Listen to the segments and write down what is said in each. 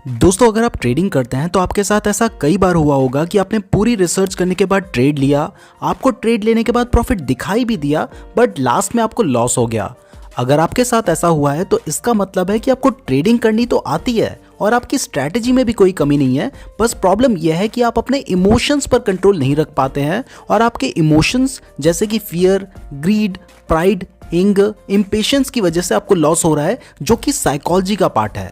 दोस्तों अगर आप ट्रेडिंग करते हैं तो आपके साथ ऐसा कई बार हुआ होगा कि आपने पूरी रिसर्च करने के बाद ट्रेड लिया, आपको ट्रेड लेने के बाद प्रॉफिट दिखाई भी दिया बट लास्ट में आपको लॉस हो गया। अगर आपके साथ ऐसा हुआ है तो इसका मतलब है कि आपको ट्रेडिंग करनी तो आती है और आपकी स्ट्रैटेजी में भी कोई कमी नहीं है। बस प्रॉब्लम यह है कि आप अपने इमोशंस पर कंट्रोल नहीं रख पाते हैं और आपके इमोशंस जैसे कि fear, greed, pride, anger, impatience की वजह से आपको लॉस हो रहा है, जो कि साइकोलॉजी का पार्ट है।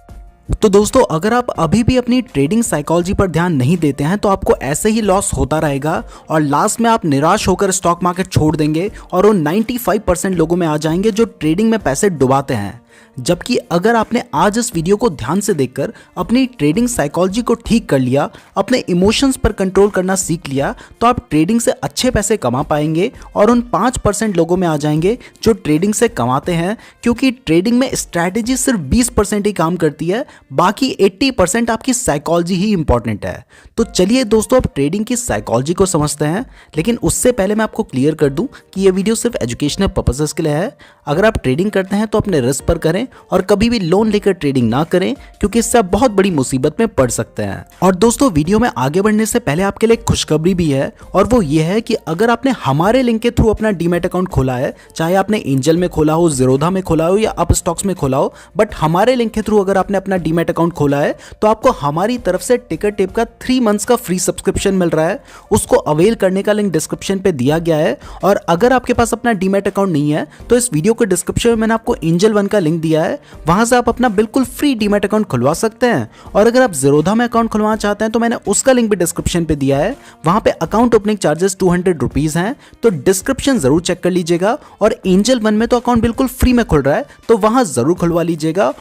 तो दोस्तों अगर आप अभी भी अपनी ट्रेडिंग साइकोलॉजी पर ध्यान नहीं देते हैं तो आपको ऐसे ही लॉस होता रहेगा और लास्ट में आप निराश होकर स्टॉक मार्केट छोड़ देंगे और उन 95% लोगों में आ जाएंगे जो ट्रेडिंग में पैसे डुबाते हैं। जबकि अगर आपने आज इस वीडियो को ध्यान से देखकर अपनी ट्रेडिंग साइकोलॉजी को ठीक कर लिया, अपने इमोशंस पर कंट्रोल करना सीख लिया, तो आप ट्रेडिंग से अच्छे पैसे कमा पाएंगे और उन 5% लोगों में आ जाएंगे जो ट्रेडिंग से कमाते हैं। क्योंकि ट्रेडिंग में स्ट्रैटेजी सिर्फ 20% ही काम करती है, बाकी 80% आपकी साइकोलॉजी ही इंपॉर्टेंट है। तो चलिए दोस्तों अब ट्रेडिंग की साइकोलॉजी को समझते हैं, लेकिन उससे पहले मैं आपको क्लियर कर दूं कि ये वीडियो सिर्फ एजुकेशनल पर्पसेस के लिए है। अगर आप ट्रेडिंग करते हैं तो अपने रिस्क पर करें और कभी भी लोन लेकर ट्रेडिंग ना करें, क्योंकि इससे आप बहुत बड़ी मुसीबत में पड़ सकते हैं। और दोस्तों वीडियो में आगे बढ़ने से पहले आपके लिए खुशखबरी भी है, और वो ये है कि अगर आपने हमारे लिंक के थ्रू अपना डीमैट अकाउंट खोला है, चाहे आपने एंजल में खोला हो, ज़ीरोधा में खोला हो या अप स्टॉक्स में खोला हो, बट हमारे लिंक के थ्रू अगर आपने अपना डीमैट अकाउंट खोला है तो आपको हमारी तरफ से टिकर टेप का 3 मंथ्स का फ्री सब्सक्रिप्शन मिल रहा है। उसको अवेल करने का लिंक डिस्क्रिप्शन पे दिया गया है। और अगर आपके पास अपना डीमैट अकाउंट नहीं है तो इस वीडियो के डिस्क्रिप्शन में मैंने आपको एंजल वन का लिंक दिया है, वहां से आप अपना बिल्कुल फ्री डीमैट अकाउंट खुलवा सकते हैं। और अगर आप ज़ीरोधा में अकाउंट खुलवाना चाहते हैं तो मैंने उसका लिंक भी डिस्क्रिप्शन पे दिया है। वहां पे अकाउंट ओपनिंग चार्जेस 200 रुपीज हैं, तो डिस्क्रिप्शन जरूर चेक कर लीजिएगा। और एंजल वन में तो अकाउंट बिल्कुल फ्री में खुल रहा है, तो वहां जरूर खुलवा लीजिएगा,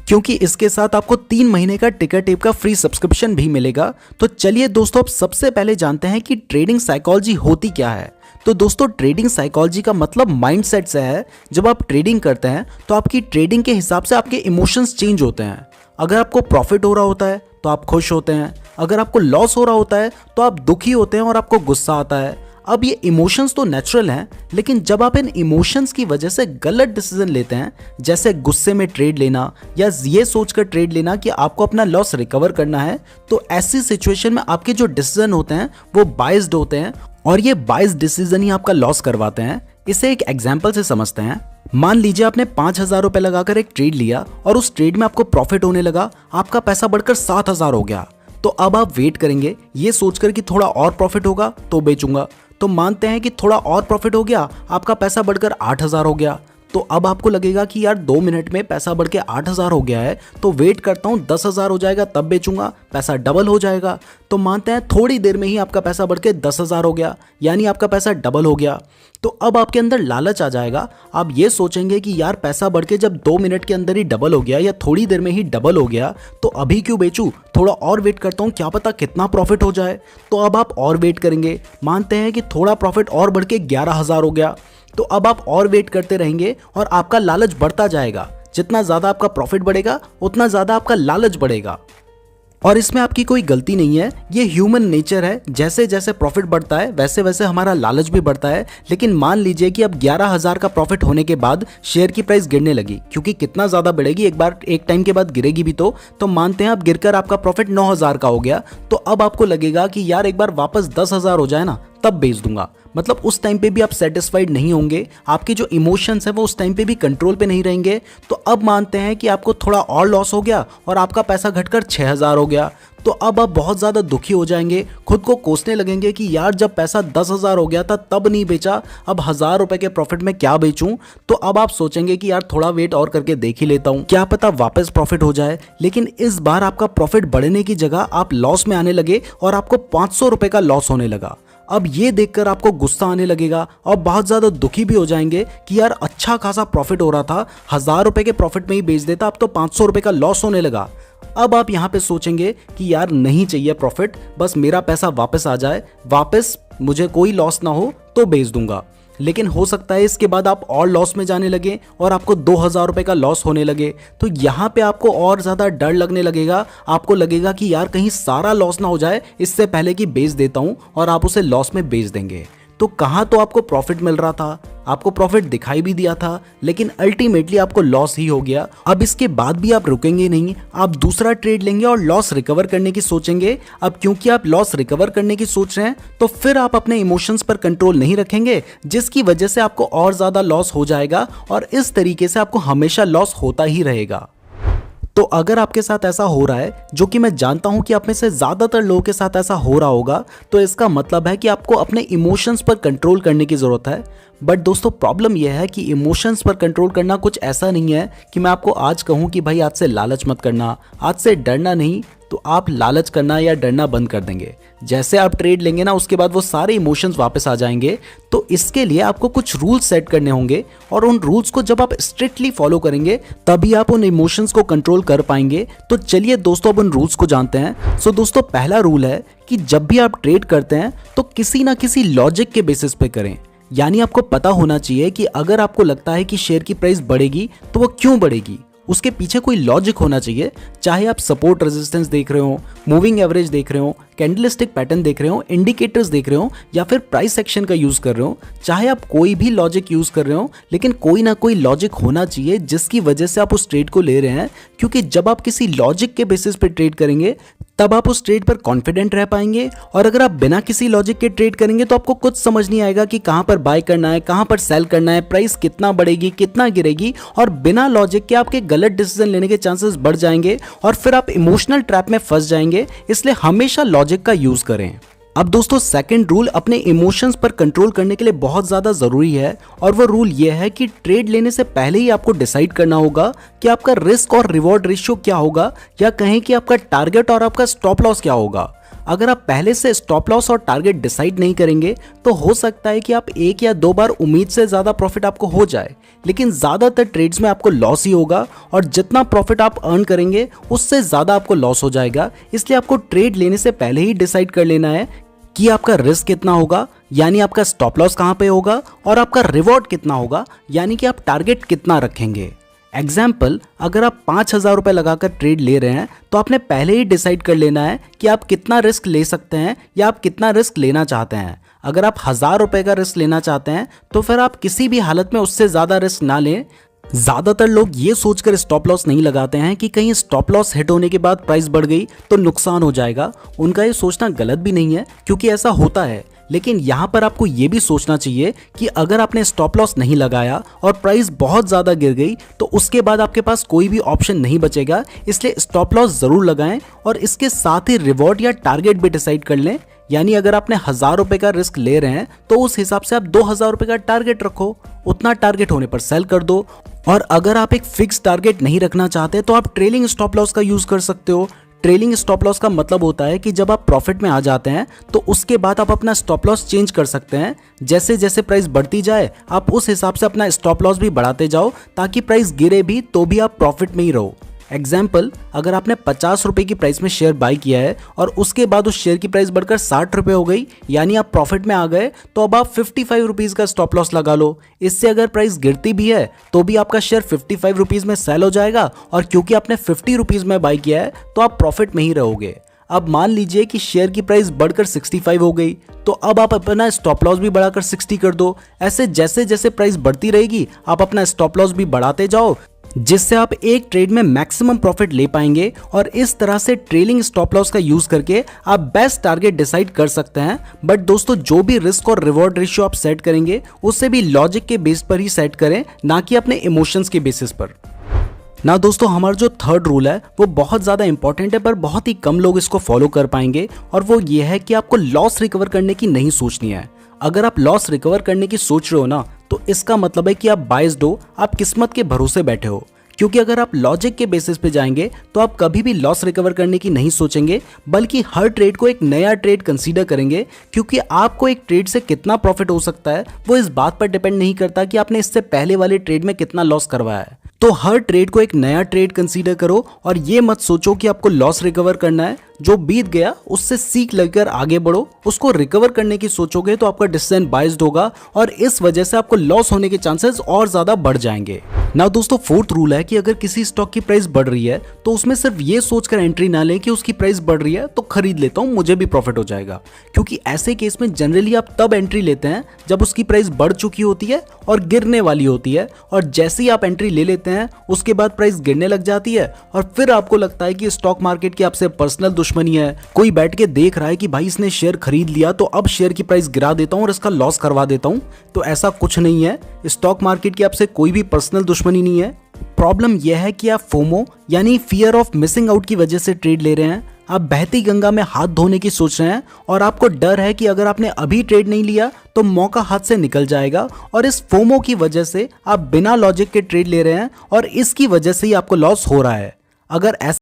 क्योंकि इसके साथ आपको 3 महीने का टिकर टेप का फ्री सब्सक्रिप्शन भी मिलेगा। तो चलिए दोस्तों अब सबसे पहले जानते हैं कि ट्रेडिंग साइकोलॉजी होती क्या है। तो दोस्तों ट्रेडिंग साइकोलॉजी का मतलब माइंडसेट से है। जब आप ट्रेडिंग करते हैं तो आपकी ट्रेडिंग के हिसाब से आपके इमोशंस चेंज होते हैं। अगर आपको प्रॉफिट हो रहा होता है तो आप खुश होते हैं, अगर आपको लॉस हो रहा होता है तो आप दुखी होते हैं और आपको गुस्सा आता है। अब ये इमोशंस तो नेचुरल हैं, लेकिन जब आप इन इमोशंस की वजह से गलत डिसीजन लेते हैं, जैसे गुस्से में ट्रेड लेना या ये सोचकर ट्रेड लेना कि आपको अपना लॉस रिकवर करना है, तो ऐसी सिचुएशन में आपके जो डिसीजन होते हैं वो बाइस्ड होते हैं और ये बाइस्ड डिसीजन ही आपका लॉस करवाते हैं। इसे एक एग्जाम्पल से समझते हैं। मान लीजिए आपने 5,000 रुपए लगाकर एक ट्रेड लिया और उस ट्रेड में आपको प्रॉफिट होने लगा, आपका पैसा बढ़कर 7,000 हो गया। तो अब आप वेट करेंगे ये सोचकर कि थोड़ा और प्रॉफिट होगा तो बेचूंगा। तो मानते हैं कि थोड़ा और प्रॉफिट हो गया, आपका पैसा बढ़कर 8,000 हो गया। तो अब आपको लगेगा कि यार 2 मिनट में पैसा बढ़ के 8,000 हो गया है, तो वेट करता हूँ 10,000 हो जाएगा तब बेचूंगा, पैसा डबल हो जाएगा। तो मानते हैं थोड़ी देर में ही आपका पैसा बढ़ के 10,000 हो गया, यानी आपका पैसा डबल हो गया। तो अब आपके अंदर लालच आ जाएगा। आप ये सोचेंगे कि यार पैसा बढ़ के जब 2 मिनट के अंदर ही डबल हो गया या थोड़ी देर में ही डबल हो गया, तो अभी क्यों बेचूं, थोड़ा और वेट करता हूँ, क्या पता कितना प्रॉफिट हो जाए। तो अब आप और वेट करेंगे। मानते हैं कि थोड़ा प्रॉफिट और बढ़ के 11,000 हो गया, तो अब आप और वेट करते रहेंगे और आपका लालच बढ़ता जाएगा। जितना ज़्यादा आपका प्रॉफिट बढ़ेगा उतना ज़्यादा आपका लालच बढ़ेगा। और इसमें आपकी कोई गलती नहीं है, ये ह्यूमन नेचर है। जैसे जैसे प्रॉफिट बढ़ता है वैसे वैसे हमारा लालच भी बढ़ता है। लेकिन मान लीजिए कि अब 11,000 का प्रॉफिट होने के बाद शेयर की प्राइस गिरने लगी, क्योंकि कितना ज़्यादा बढ़ेगी, एक टाइम के बाद गिरेगी भी। तो मानते हैं अब गिरकर आपका प्रॉफिट 9,000 का हो गया। तो अब आपको लगेगा कि यार एक बार वापस 10,000 हो जाए ना तब बेच दूंगा। मतलब उस टाइम पे भी आप सेटिस्फाइड नहीं होंगे, आपके जो इमोशंस है वो उस टाइम पे भी कंट्रोल पे नहीं रहेंगे। तो अब मानते हैं कि आपको थोड़ा और लॉस हो गया और आपका पैसा घटकर 6,000 हो गया। तो अब आप बहुत ज़्यादा दुखी हो जाएंगे, खुद को कोसने लगेंगे कि यार जब पैसा 10,000 हो गया था तब नहीं बेचा, अब 1,000 रुपए के प्रॉफिट में क्या बेचूं। तो अब आप सोचेंगे कि यार थोड़ा वेट और करके देख ही लेता हूं, क्या पता वापस प्रॉफिट हो जाए। लेकिन इस बार आपका प्रॉफिट बढ़ने की जगह आप लॉस में आने लगे और आपको 500 रुपए का लॉस होने लगा। अब ये देखकर आपको गुस्सा आने लगेगा और बहुत ज़्यादा दुखी भी हो जाएंगे कि यार अच्छा खासा प्रॉफिट हो रहा था, 1,000 रुपए के प्रॉफिट में ही बेच देता, अब तो 500 रुपए का लॉस होने लगा। अब आप यहाँ पे सोचेंगे कि यार नहीं चाहिए प्रॉफिट, बस मेरा पैसा वापस आ जाए, वापस मुझे कोई लॉस ना हो तो बेच दूंगा। लेकिन हो सकता है इसके बाद आप और लॉस में जाने लगे और आपको 2,000 रुपए का लॉस होने लगे। तो यहाँ पे आपको और ज़्यादा डर लगने लगेगा। आपको लगेगा कि यार कहीं सारा लॉस ना हो जाए इससे पहले कि बेच देता हूँ, और आप उसे लॉस में बेच देंगे। तो कहाँ तो आपको प्रॉफिट मिल रहा था, आपको प्रॉफिट दिखाई भी दिया था, लेकिन अल्टीमेटली आपको लॉस ही हो गया। अब इसके बाद भी आप रुकेंगे नहीं, आप दूसरा ट्रेड लेंगे और लॉस रिकवर करने की सोचेंगे। अब क्योंकि आप लॉस रिकवर करने की सोच रहे हैं तो फिर आप अपने इमोशंस पर कंट्रोल नहीं रखेंगे, जिसकी वजह से आपको और ज्यादा लॉस हो जाएगा और इस तरीके से आपको हमेशा लॉस होता ही रहेगा। तो अगर आपके साथ ऐसा हो रहा है, जो कि मैं जानता हूं कि आप में से ज्यादातर लोगों के साथ ऐसा हो रहा होगा, तो इसका मतलब है कि आपको अपने इमोशंस पर कंट्रोल करने की जरूरत है। बट दोस्तों प्रॉब्लम यह है कि इमोशंस पर कंट्रोल करना कुछ ऐसा नहीं है कि मैं आपको आज कहूं कि भाई आज से लालच मत करना, आज से डरना नहीं, तो आप लालच करना या डरना बंद कर देंगे। जैसे आप ट्रेड लेंगे ना, उसके बाद वो सारे इमोशंस वापस आ जाएंगे। तो इसके लिए आपको कुछ रूल्स सेट करने होंगे और उन रूल्स को जब आप स्ट्रिक्टली फॉलो करेंगे तभी आप उन इमोशंस को कंट्रोल कर पाएंगे। तो चलिए दोस्तों अब उन रूल्स को जानते हैं। सो दोस्तों पहला रूल है कि जब भी आप ट्रेड करते हैं तो किसी ना किसी लॉजिक के बेसिस पे करें। यानी आपको पता होना चाहिए कि अगर आपको लगता है कि शेयर की प्राइस बढ़ेगी तो वो क्यों बढ़ेगी, उसके पीछे कोई लॉजिक होना चाहिए। चाहे आप सपोर्ट रेजिस्टेंस देख रहे हो, मूविंग एवरेज देख रहे हो, कैंडलस्टिक पैटर्न देख रहे हो, इंडिकेटर्स देख रहे हो या फिर प्राइस एक्शन का यूज कर रहे हो, चाहे आप कोई भी लॉजिक यूज कर रहे हो, लेकिन कोई ना कोई लॉजिक होना चाहिए जिसकी वजह से आप उस ट्रेड को ले रहे हैं। क्योंकि जब आप किसी लॉजिक के बेसिस पे ट्रेड करेंगे तब आप उस ट्रेड पर कॉन्फिडेंट रह पाएंगे। और अगर आप बिना किसी लॉजिक के ट्रेड करेंगे तो आपको कुछ समझ नहीं आएगा कि कहां पर बाय करना है, कहां पर सेल करना है, प्राइस कितना बढ़ेगी, कितना गिरेगी, और बिना लॉजिक के आपके गलत डिसीजन लेने के चांसेस बढ़ जाएंगे और फिर आप इमोशनल ट्रैप में फंस जाएंगे। इसलिए हमेशा लॉजिक का यूज करें। अब दोस्तों सेकंड रूल अपने इमोशंस पर कंट्रोल करने के लिए बहुत ज्यादा जरूरी है और वो रूल ये है कि ट्रेड लेने से पहले ही आपको डिसाइड करना होगा कि आपका रिस्क और रिवॉर्ड रेशियो क्या होगा, या कहें कि आपका टारगेट और आपका स्टॉप लॉस क्या होगा। अगर आप पहले से स्टॉप लॉस और टारगेट डिसाइड नहीं करेंगे तो हो सकता है कि आप एक या दो बार उम्मीद से ज्यादा प्रॉफिट आपको हो जाए, लेकिन ज्यादातर ट्रेड्स में आपको लॉस ही होगा और जितना प्रॉफिट आप अर्न करेंगे उससे ज्यादा आपको लॉस हो जाएगा। इसलिए आपको ट्रेड लेने से पहले ही डिसाइड कर लेना है कि आपका रिस्क कितना होगा, यानी आपका स्टॉप लॉस कहां पे होगा, और आपका रिवॉर्ड कितना होगा, यानी कि आप टारगेट कितना रखेंगे। एग्जाम्पल, अगर आप 5,000 रुपए लगाकर ट्रेड ले रहे हैं तो आपने पहले ही डिसाइड कर लेना है कि आप कितना रिस्क ले सकते हैं या आप कितना रिस्क लेना चाहते हैं। अगर आप 1,000 रुपए का रिस्क लेना चाहते हैं तो फिर आप किसी भी हालत में उससे ज्यादा रिस्क ना लें। ज्यादातर लोग ये सोचकर स्टॉप लॉस नहीं लगाते हैं कि कहीं स्टॉप लॉस हिट होने के बाद प्राइस बढ़ गई तो नुकसान हो जाएगा। उनका ये सोचना गलत भी नहीं है क्योंकि ऐसा होता है, लेकिन यहाँ पर आपको ये भी सोचना चाहिए कि अगर आपने स्टॉप लॉस नहीं लगाया और प्राइस बहुत ज्यादा गिर गई तो उसके बाद आपके पास कोई भी ऑप्शन नहीं बचेगा। इसलिए स्टॉप लॉस जरूर लगाएं और इसके साथ ही रिवॉर्ड या टारगेट भी डिसाइड कर लें। यानी अगर आपने 1,000 रुपए का रिस्क ले रहे हैं तो उस हिसाब से आप 2,000 रुपए का टारगेट रखो, उतना टारगेट होने पर सेल कर दो। और अगर आप एक फिक्स टारगेट नहीं रखना चाहते तो आप ट्रेलिंग स्टॉप लॉस का यूज कर सकते हो। ट्रेलिंग स्टॉप लॉस का मतलब होता है कि जब आप प्रॉफिट में आ जाते हैं तो उसके बाद आप अपना स्टॉप लॉस चेंज कर सकते हैं। जैसे जैसे प्राइस बढ़ती जाए आप उस हिसाब से अपना स्टॉप लॉस भी बढ़ाते जाओ ताकि प्राइस गिरे भी तो भी आप प्रॉफिट में ही रहो। एग्जाम्पल, अगर आपने 50 रुपए की प्राइस में शेयर बाय किया है और उसके बाद उस शेयर की प्राइस बढ़कर 60 रुपए हो गई, यानी आप प्रॉफिट में आ गए, तो अब आप 55 रुपीज का स्टॉप लॉस लगा लो। इससे अगर प्राइस गिरती भी है तो भी आपका शेयर 55 रुपीज में सेल हो जाएगा और क्योंकि आपने 50 रुपीज में बाय किया है तो आप प्रॉफिट में ही रहोगे। अब मान लीजिए कि शेयर की प्राइस बढ़कर 65 हो गई, तो अब आप अपना स्टॉप लॉस भी बढ़ाकर 60 कर दो। ऐसे जैसे जैसे प्राइस बढ़ती रहेगी आप अपना स्टॉप लॉस भी बढ़ाते जाओ, जिससे आप एक ट्रेड में मैक्सिमम प्रॉफिट ले पाएंगे। और इस तरह से ट्रेलिंग स्टॉप लॉस का यूज करके आप बेस्ट टारगेट डिसाइड कर सकते हैं। बट दोस्तों जो भी रिस्क और रिवॉर्ड रेशियो आप सेट करेंगे उससे भी लॉजिक के बेस पर ही सेट करें, ना कि अपने इमोशंस के बेसिस पर। ना दोस्तों, हमारा जो थर्ड रूल है वो बहुत ज्यादा इंपॉर्टेंट है पर बहुत ही कम लोग इसको फॉलो कर पाएंगे, और वो ये है कि आपको लॉस रिकवर करने की नहीं सोचनी है। अगर आप लॉस रिकवर करने की सोच रहे हो ना तो इसका मतलब है कि आप बायस्ड हो, आप किस्मत के भरोसे बैठे हो। क्योंकि अगर आप लॉजिक के बेसिस पे जाएंगे तो आप कभी भी लॉस रिकवर करने की नहीं सोचेंगे, बल्कि हर ट्रेड को एक नया ट्रेड कंसीडर करेंगे। क्योंकि आपको एक ट्रेड से कितना प्रॉफिट हो सकता है वो इस बात पर डिपेंड नहीं करता कि आपने इससे पहले वाले ट्रेड में कितना लॉस करवाया है। तो हर ट्रेड को एक नया ट्रेड कंसीडर करो और ये मत सोचो कि आपको लॉस रिकवर करना है। जो बीत गया उससे सीख लेकर आगे बढ़ो, उसको रिकवर करने की सोचोगे तो आपका डिसीजन बाइस्ड होगा और इस वजह से आपको लॉस होने के चांसेस और ज्यादा बढ़ जाएंगे। नाउ दोस्तों, फोर्थ रूल है कि अगर किसी स्टॉक की प्राइस बढ़ रही है तो उसमें सिर्फ ये सोचकर एंट्री ना लें कि उसकी प्राइस बढ़ रही है तो खरीद लेता हूं, मुझे भी प्रॉफिट हो जाएगा। क्योंकि ऐसे केस में जनरली आप तब एंट्री लेते हैं जब उसकी प्राइस बढ़ चुकी होती है और गिरने वाली होती है, और जैसे ही आप एंट्री ले लेते हैं उसके बाद प्राइस गिरने लग जाती है और फिर आपको लगता है कि स्टॉक मार्केट की आपसे पर्सनल दुश्मनी है, कोई बैठ के देख रहा है कि भाई इसने शेयर खरीद लिया तो अब शेयर की प्राइस गिरा देता हूं और इसका लॉस करवा देता हूं। तो ऐसा कुछ नहीं है, स्टॉक मार्केट की आपसे कोई भी पर्सनल दुश्मनी नहीं है। प्रॉब्लम यह है कि आप फोमो यानी फियर ऑफ मिसिंग आउट की वजह से ट्रेड ले रहे हैं। आप बहती गंगा में हाथ धोने की सोच रहे हैं और आपको डर है कि अगर आपने अभी ट्रेड नहीं लिया तो मौका हाथ से निकल जाएगा, और इस फोमो की वजह से आप बिना लॉजिक के ट्रेड ले रहे हैं और इसकी वजह से ही आपको लॉस हो रहा है। अगर ऐसा